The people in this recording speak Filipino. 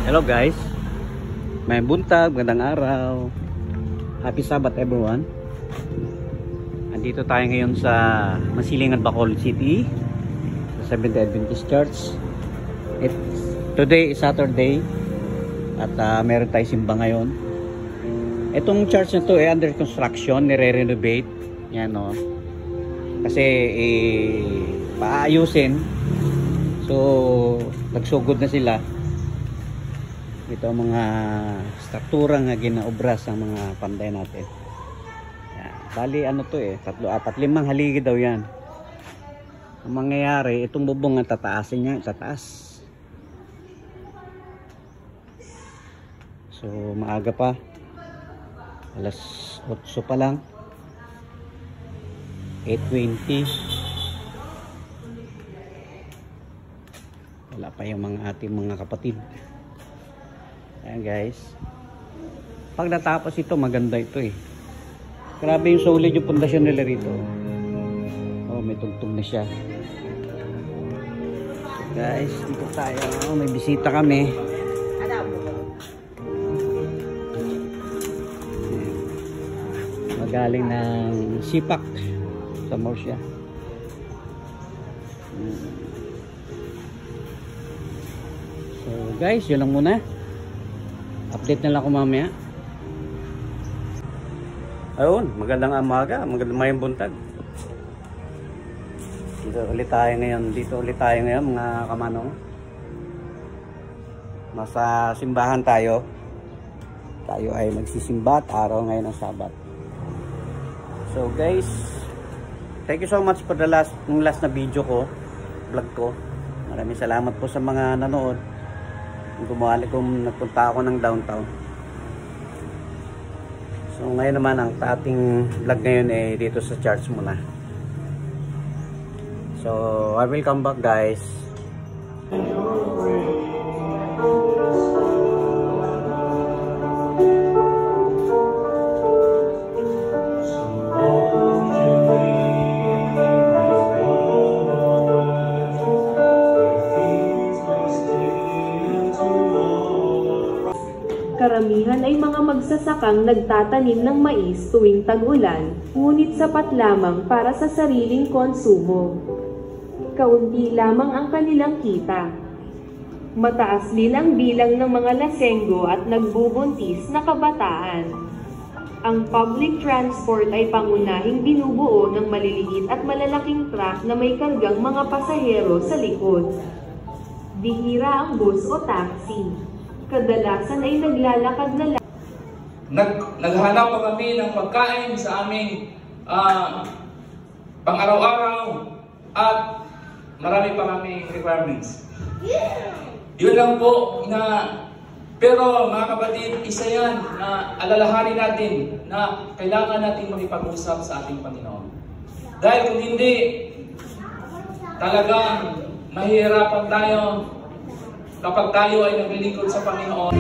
Hello guys, may buntag, magandang araw. Happy Sabbath everyone. Andito tayo ngayon sa Masilingan, Bacolod City, sa Seventh Adventist Church. Today is Saturday at meron tayo simba ngayon. Itong church na to ay under construction, nire-renovate. Yan o. Kasi paayusin. So nagsugod na sila. Ito ang mga struktura nga ginaobra sa mga panday natin. Yan. Bali ano to 3, 4, 5 haligi daw yan. Ang mangyayari, itong bubong ang tataasin niya sa taas. So maaga pa. Alas 8 pa lang. 8:20. Wala pa yung mga ating mga kapatid. Ayan guys, pag natapos ito maganda ito grabe yung solid yung pundasyon nila rito. Oh, may tugtog na siya. So guys, dito tayo, may bisita kami. Magaling ng Sipak sa Murcia. So guys, yun lang muna. Update na lang ako mamaya. Ayun, magandang umaga, magandang mayang buntag. Dito ulit tayo ngayon mga kamanong. Nasa simbahan tayo. Tayo ay magsisimba at araw ngayon ng Sabat. So guys, thank you so much for the last na video ko, vlog ko. Maraming salamat po sa mga nanood. Gumali kung nagpunta ako ng downtown. So ngayon naman ang ating vlog ngayon ay dito sa church muna. So I will come back guys. Karamihan ay mga magsasakang nagtatanim ng mais tuwing tag-ulan, ngunit sapat lamang para sa sariling konsumo. Kaunti lamang ang kanilang kita. Mataas din ang bilang ng mga lasenggo at nagbubuntis na kabataan. Ang public transport ay pangunahing binubuo ng maliliit at malalaking truck na may kargang mga pasahero sa likod. Bihira ang bus o taxi. Kadalasan ay naglalakad na lang. Naghanap pa kami ng pagkain sa aming pang-araw-araw at marami pa kami requirements. Yun lang po pero mga kapatid, isa yan na alalahanin natin na kailangan natin makipag-usap sa ating Panginoon. Dahil kung hindi, talagang mahihirapan tayo kapag tayo ay naglilingkod sa Panginoon.